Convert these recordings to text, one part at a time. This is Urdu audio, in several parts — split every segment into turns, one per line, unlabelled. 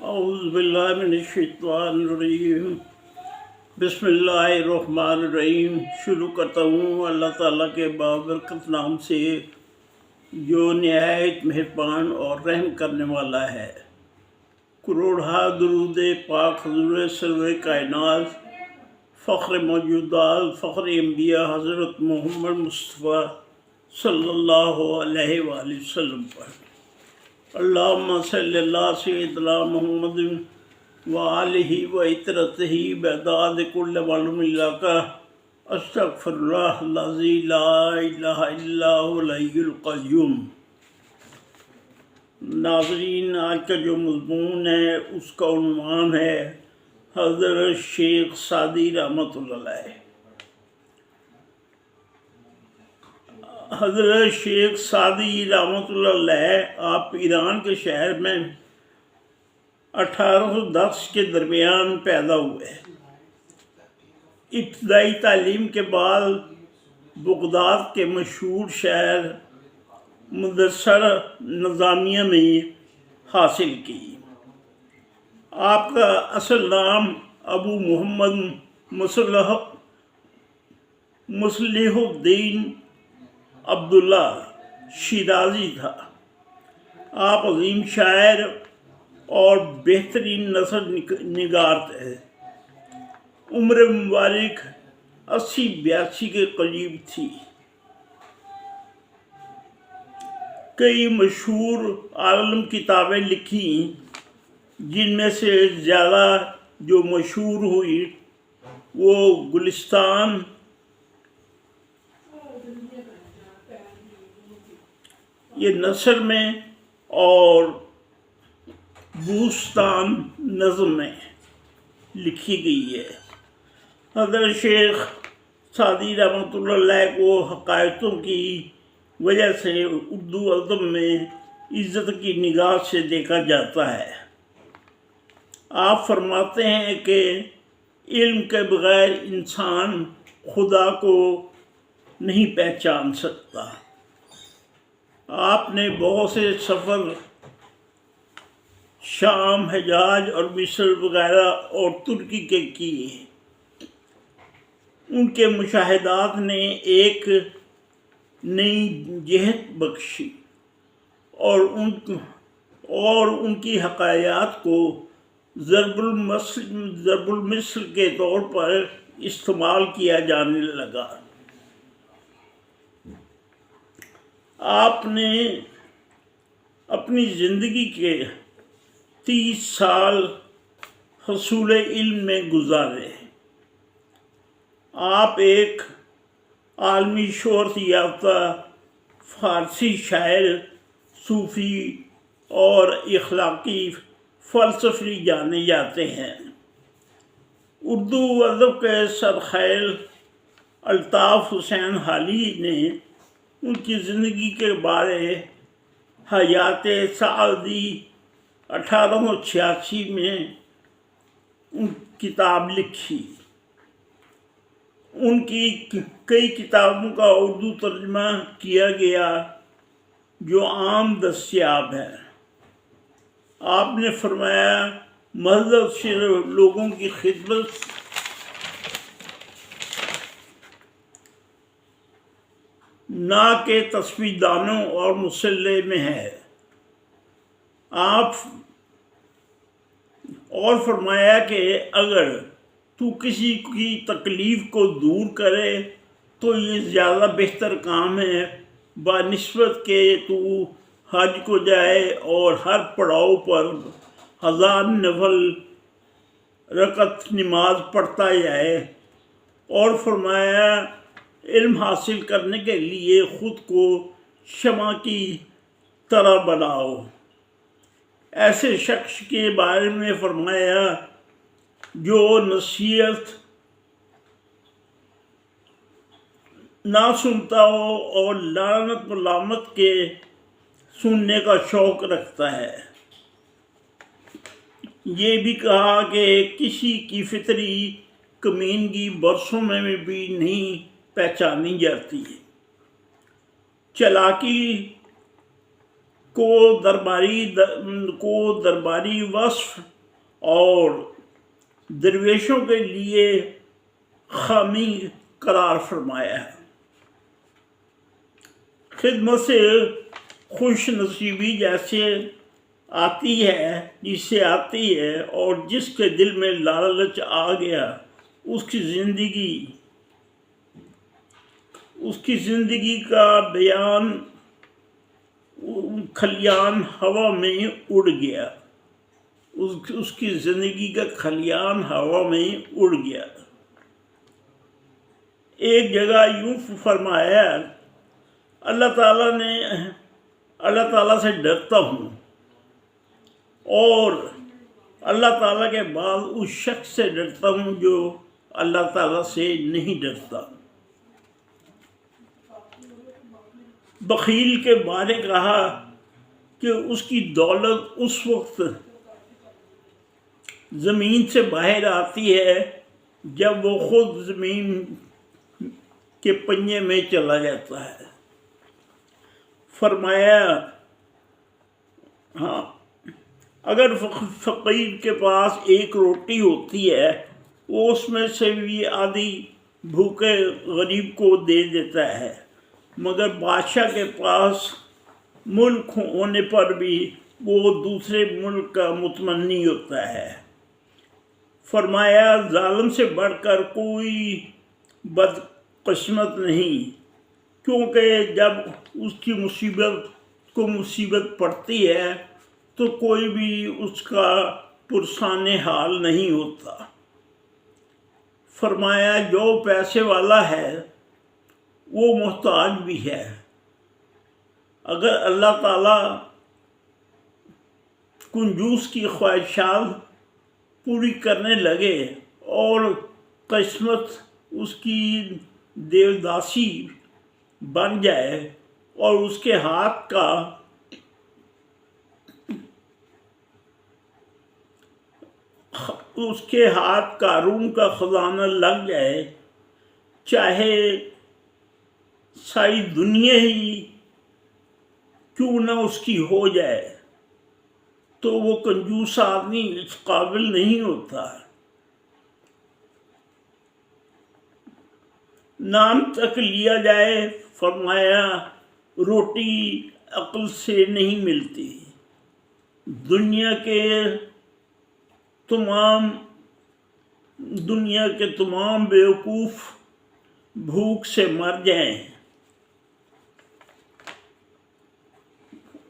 اعوذ باللہ من الشیطان الرجیم بسم اللہ الرحمن الرحیم۔ شروع کرتا ہوں اللہ تعالیٰ کے بابرکت نام سے جو نہایت مہربان اور رحم کرنے والا ہے۔ کروڑہا درود پاک حضور سرور کائنات، فخر موجودات، فخر انبیاء حضرت محمد مصطفیٰ صلی اللہ علیہ وآلہ وسلم پر۔ اللہم صلی اللہ سیدنا محمد وآلہ وعطرتہ بعداد کل معلوم لک استغفر اللہ الذی لا الہ الا هو الحی القیوم۔ ناظرین، آج کا جو مضمون ہے اس کا عنوان ہے حضرت شیخ سعدی رحمۃ اللہ علیہ۔ حضرت شیخ سعدی رحمۃ اللہ علیہ آپ ایران کے شہر میں 1810 کے درمیان پیدا ہوئے۔ ابتدائی تعلیم کے بعد بغداد کے مشہور شہر مدرسہ نظامیہ میں حاصل کی۔ آپ کا اصل نام ابو محمد مصلح الدین عبداللہ شیرازی تھا۔ آپ عظیم شاعر اور بہترین نثر نگار تھے۔ عمر مبارک 80-82 کے قریب تھی۔ کئی مشہور عالم کتابیں لکھی، جن میں سے زیادہ جو مشہور ہوئی وہ گلستان، یہ نثر میں، اور بوستان نظم میں لکھی گئی ہے۔ حضرت شیخ سعدی رحمۃ اللہ علیہ کو حکایتوں کی وجہ سے اردو ادب میں عزت کی نگاہ سے دیکھا جاتا ہے۔ آپ فرماتے ہیں کہ علم کے بغیر انسان خدا کو نہیں پہچان سکتا۔ آپ نے بہت سے سفر شام، حجاز اور مصر وغیرہ اور ترکی کے کیے۔ ان کے مشاہدات نے ایک نئی جہت بخشی اور ان کی حکایات کو ضرب المثل کے طور پر استعمال کیا جانے لگا۔ آپ نے اپنی زندگی کے 30 سال حصول علم میں گزارے۔ آپ ایک عالمی شہرت یافتہ فارسی شاعر، صوفی اور اخلاقی فلسفی جانے جاتے ہیں۔ اردو ادب کے سرخیل الطاف حسین حالی نے ان کی زندگی کے بارے حیات سعدی 1886 میں ان کتاب لکھی۔ ان کی کئی کتابوں کا اردو ترجمہ کیا گیا جو عام دستیاب ہے۔ آپ نے فرمایا، مہذب سے لوگوں کی خدمت نہ کہ تسبیح دانوں اور مصلح میں ہے۔ آپ اور فرمایا کہ اگر تو کسی کی تکلیف کو دور کرے تو یہ زیادہ بہتر کام ہے بنسبت کہ تو حج کو جائے اور ہر پڑاؤ پر 1000 نفل رکعت نماز پڑھتا جائے۔ اور فرمایا، علم حاصل کرنے کے لیے خود کو شمع کی طرح بناؤ۔ ایسے شخص کے بارے میں فرمایا جو نصیحت نہ سنتا ہو اور لعنت ملامت کے سننے کا شوق رکھتا ہے۔ یہ بھی کہا کہ کسی کی فطری کمینگی برسوں میں بھی نہیں پہچانی جاتی۔ چالاکی کو درباری وصف اور درویشوں کے لیے خامی قرار فرمایا ہے۔ خدمت سے خوش نصیبی جیسے آتی ہے، جسے آتی ہے، اور جس کے دل میں لالچ آ گیا اس کی زندگی کا کھلیان ہوا میں اڑ گیا، اس کی زندگی کا کھلیان ہوا میں اڑ گیا۔ ایک جگہ یوں فرمایا، اللہ تعالیٰ سے ڈرتا ہوں، اور اللہ تعالیٰ کے بعد اس شخص سے ڈرتا ہوں جو اللہ تعالیٰ سے نہیں ڈرتا۔ بخیل کے بارے کہا کہ اس کی دولت اس وقت زمین سے باہر آتی ہے جب وہ خود زمین کے پنجے میں چلا جاتا ہے۔ فرمایا ہاں، اگر فقیر کے پاس ایک روٹی ہوتی ہے وہ اس میں سے بھی آدھی بھوکے غریب کو دے دیتا ہے، مگر بادشاہ کے پاس ملک ہونے پر بھی وہ دوسرے ملک کا متمنی ہوتا ہے۔ فرمایا ظالم سے بڑھ کر کوئی بدقسمت نہیں، کیونکہ جب اس کی مصیبت پڑتی ہے تو کوئی بھی اس کا پرسان حال نہیں ہوتا۔ فرمایا جو پیسے والا ہے وہ محتاج بھی ہے۔ اگر اللہ تعالیٰ کنجوس کی خواہشات پوری کرنے لگے اور قسمت اس کی دیوداسی بن جائے اور اس کے ہاتھ قارون کا خزانہ لگ جائے، چاہے ساری دنیا ہی کیوں نہ اس کی ہو جائے، تو وہ کنجوس آدمی اس قابل نہیں ہوتا۔ نام تک لیا جائے، فرمایا روٹی عقل سے نہیں ملتی۔ دنیا کے تمام بیوقوف بھوک سے مر جائیں۔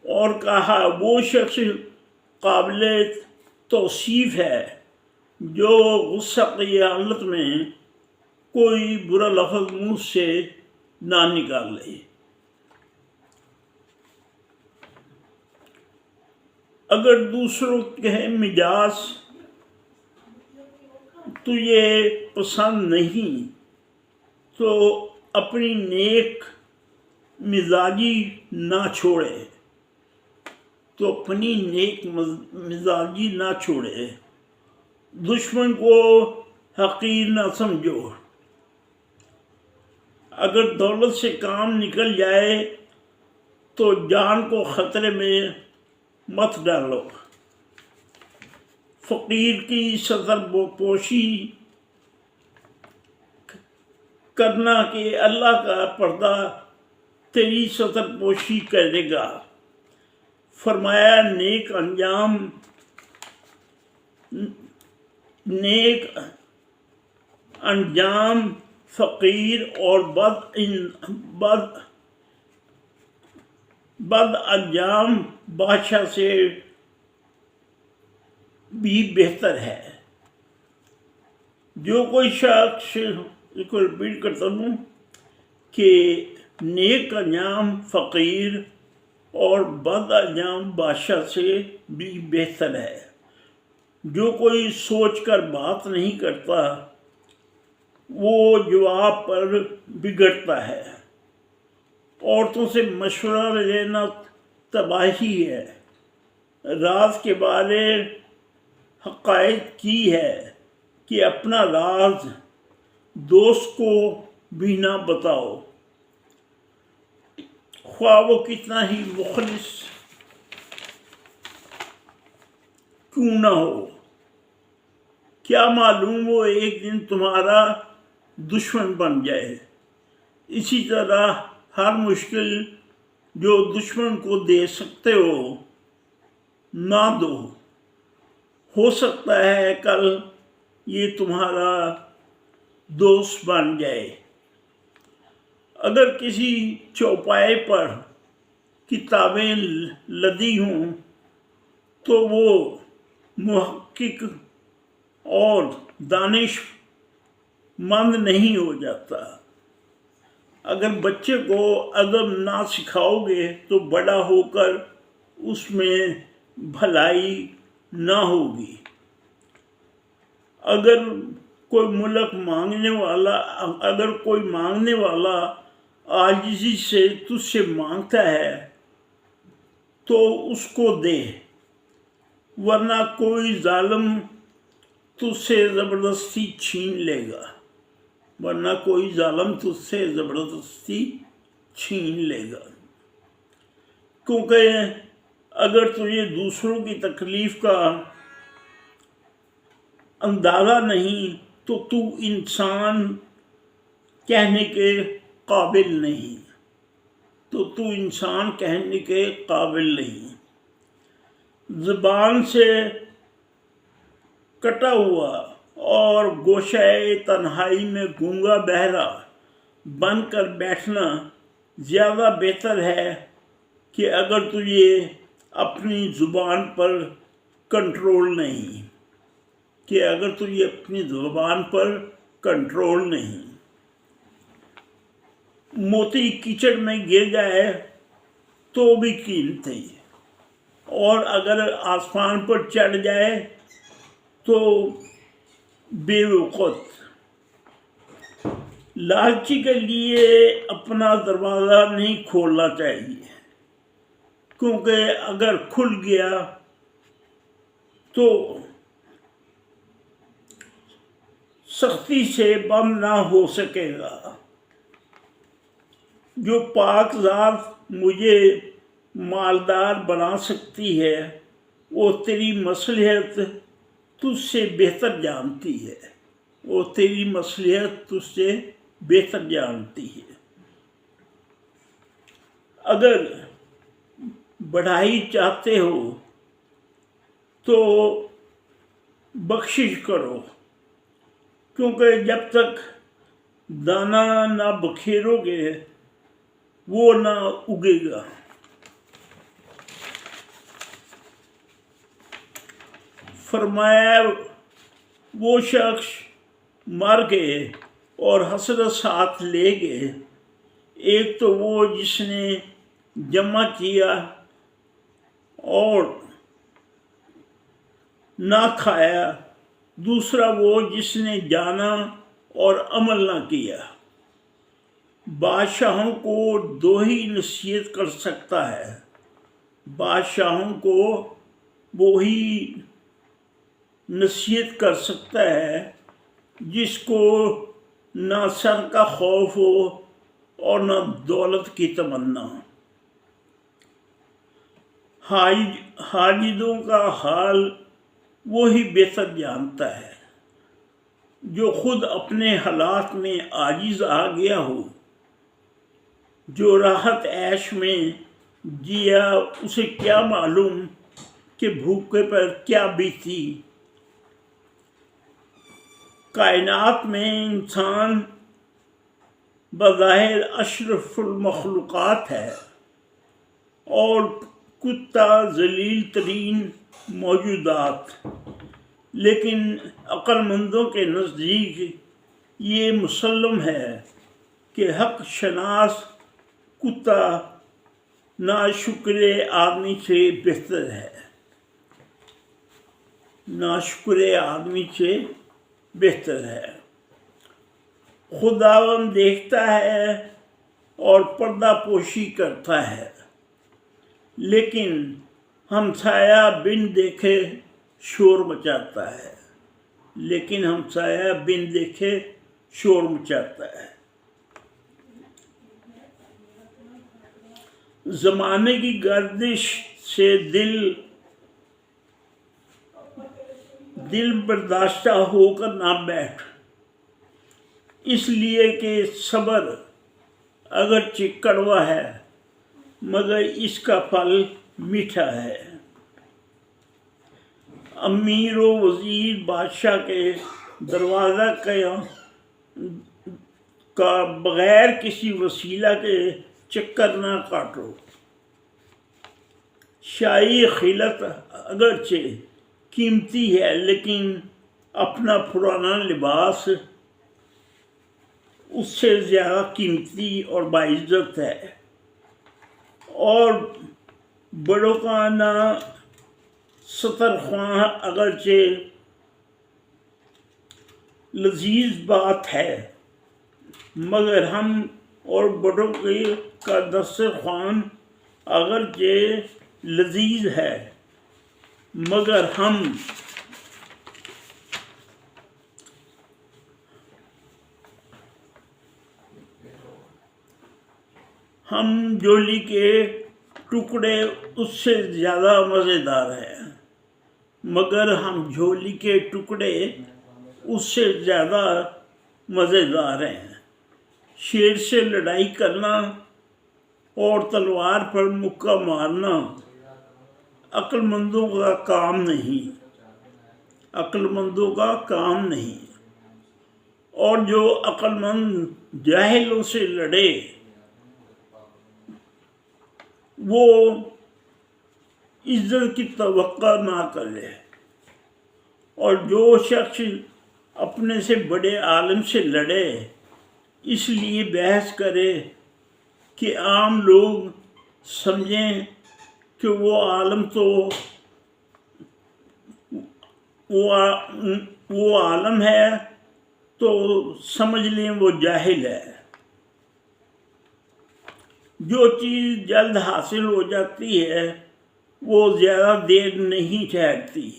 اور کہا وہ شخص قابل توصیف ہے جو غصہ کی حالت میں کوئی برا لفظ منہ سے نہ نکالے۔ اگر دوسروں کے مزاج تجھے پسند نہیں تو اپنی نیک مزاجی نہ چھوڑے، دشمن کو حقیر نہ سمجھو۔ اگر دولت سے کام نکل جائے تو جان کو خطرے میں مت ڈالو۔ فقیر کی ستر پوشی کرنا کہ اللہ کا پردہ تیری ستر پوشی کرے گا۔ فرمایا نیک انجام فقیر اور بد انجام بادشاہ سے بھی بہتر ہے۔ جو کوئی شخص، اس کو ریپیٹ کرتا ہوں کہ نیک انجام فقیر اور بد انجام بادشاہ سے بھی بہتر ہے۔ جو کوئی سوچ کر بات نہیں کرتا وہ جواب پر بگڑتا ہے۔ عورتوں سے مشورہ لینا تباہی ہے۔ راز کے بارے حقائق کی ہے کہ اپنا راز دوست کو بھی نہ بتاؤ، خواہ وہ کتنا ہی مخلص کیوں نہ ہو۔ کیا معلوم وہ ایک دن تمہارا دشمن بن جائے۔ اسی طرح ہر مشکل جو دشمن کو دے سکتے ہو نہ دو، ہو سکتا ہے کل یہ تمہارا دوست بن جائے۔ اگر کسی چوپائے پر کتابیں لدی ہوں تو وہ محقق اور دانش مند نہیں ہو جاتا۔ اگر بچے کو ادب نہ سکھاؤ گے تو بڑا ہو کر اس میں بھلائی نہ ہوگی۔ اگر کوئی مانگنے والا عاجزی سے تجھ سے مانگتا ہے تو اس کو دے، ورنہ کوئی ظالم تجھ سے زبردستی چھین لے گا۔ کیونکہ اگر تجھے دوسروں کی تکلیف کا اندازہ نہیں تو تو انسان کہنے کے قابل نہیں۔ زبان سے کٹا ہوا اور گوشہ تنہائی میں گونگا بہرا بن کر بیٹھنا زیادہ بہتر ہے کہ اگر تجھے اپنی زبان پر کنٹرول نہیں۔ موتی کیچڑ میں گر جائے تو بھی قیمتی، اور اگر آسمان پر چڑھ جائے تو بے وقت۔ لالچی کے لیے اپنا دروازہ نہیں کھولنا چاہیے، کیونکہ اگر کھل گیا تو سختی سے بند نہ ہو سکے گا۔ جو پاک ذات مجھے مالدار بنا سکتی ہے وہ تیری مصلحت تجھ سے بہتر جانتی ہے۔ اگر بڑھائی چاہتے ہو تو بخشش کرو، کیونکہ جب تک دانہ نہ بکھیرو گے وہ نہ اگے گا۔ فرمایا وہ شخص مر گئے اور حسرت ساتھ لے گئے، ایک تو وہ جس نے جمع کیا اور نہ کھایا، دوسرا وہ جس نے جانا اور عمل نہ کیا۔ بادشاہوں کو دو ہی نصیحت کر سکتا ہے، بادشاہوں کو وہی نصیحت کر سکتا ہے جس کو نہ سر کا خوف ہو اور نہ دولت کی تمنا۔ حاجدوں کا حال وہی بہتر جانتا ہے جو خود اپنے حالات میں عاجز آ گیا ہو۔ جو راحت عیش میں جیا اسے کیا معلوم کہ بھوکے پر کیا بیتی۔ کائنات میں انسان بظاہر اشرف المخلوقات ہے اور کتا ذلیل ترین موجودات، لیکن عقل مندوں کے نزدیک یہ مسلم ہے کہ حق شناس کتا ناشکر آدمی سے بہتر ہے۔ خداوند دیکھتا ہے اور پردہ پوشی کرتا ہے، لیکن ہمسایہ بن دیکھے شور مچاتا ہے۔ زمانے کی گردش سے دل برداشتہ ہو کر نہ بیٹھ، اس لیے کہ صبر اگرچہ کڑوا ہے مگر اس کا پھل میٹھا ہے۔ امیر و وزیر بادشاہ کے دروازہ کا بغیر کسی وسیلہ کے چکر نہ کاٹو۔ شاہی خلعت اگرچہ قیمتی ہے لیکن اپنا پرانا لباس اس سے زیادہ قیمتی اور باعزت ہے، اور بڑوں کا نہ سترخواں اگرچہ لذیذ بات ہے مگر ہم اور بڑوں کا دسترخوان اگرچہ لذیذ ہے مگر ہم جولی کے ٹکڑے اس سے زیادہ مزیدار ہیں، مگر ہم جھولی کے ٹکڑے اس سے زیادہ مزیدار ہیں۔ شیر سے لڑائی کرنا اور تلوار پر مکہ مارنا عقل مندوں کا کام نہیں، عقل مندوں کا کام نہیں، اور جو عقل مند جاہلوں سے لڑے وہ عزت کی توقع نہ کرے، اور جو شخص اپنے سے بڑے عالم سے لڑے اس لیے بحث کرے کہ عام لوگ سمجھیں کہ وہ عالم وہ عالم ہے تو سمجھ لیں وہ جاہل ہے۔ جو چیز جلد حاصل ہو جاتی ہے وہ زیادہ دیر نہیں ٹھہرتی،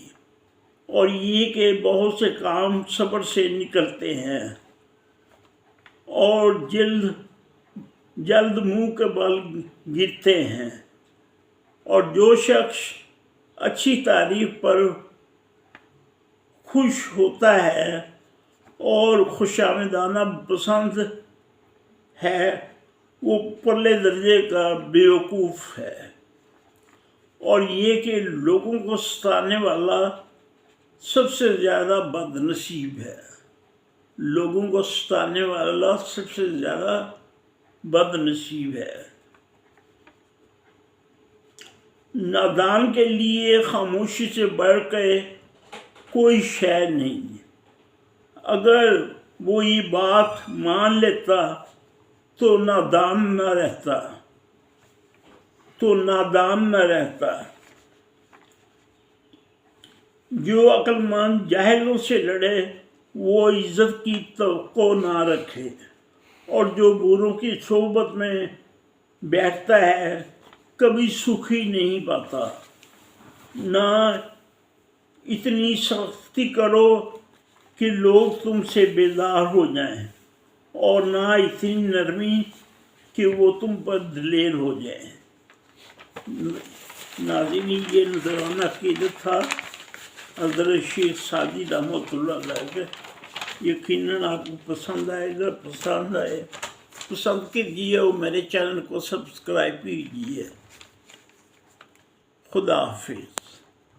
اور یہ کہ بہت سے کام صبر سے نکلتے ہیں اور جلد منہ کے بل گرتے ہیں، اور جو شخص اچھی تعریف پر خوش ہوتا ہے اور خوشامدانہ پسند ہے وہ پرلے درجے کا بیوقوف ہے، اور یہ کہ لوگوں کو ستانے والا سب سے زیادہ بد نصیب ہے، لوگوں کو ستانے والا سب سے زیادہ بد نصیب ہے۔ نادان کے لیے خاموشی سے بڑھ کے کوئی شے نہیں، اگر وہ یہ بات مان لیتا تو نادان نہ رہتا۔ جو عقل مند جاہلوں سے لڑے وہ عزت کی توقع نہ رکھے، اور جو بوروں کی صحبت میں بیٹھتا ہے کبھی سکھ ہی نہیں پاتا۔ نہ اتنی سختی کرو کہ لوگ تم سے بیزار ہو جائیں، اور نہ اتنی نرمی کہ وہ تم پر دلیر ہو جائیں۔ ناظرین، یہ نذرانہ عقیدت تھا حضرت شیخ سعدی رحمۃ اللہ علیہ کا۔ یقیناً آپ کو پسند آئے گا، پسند کیجیے اور میرے چینل کو سبسکرائب کیجیے۔ خدا حافظ۔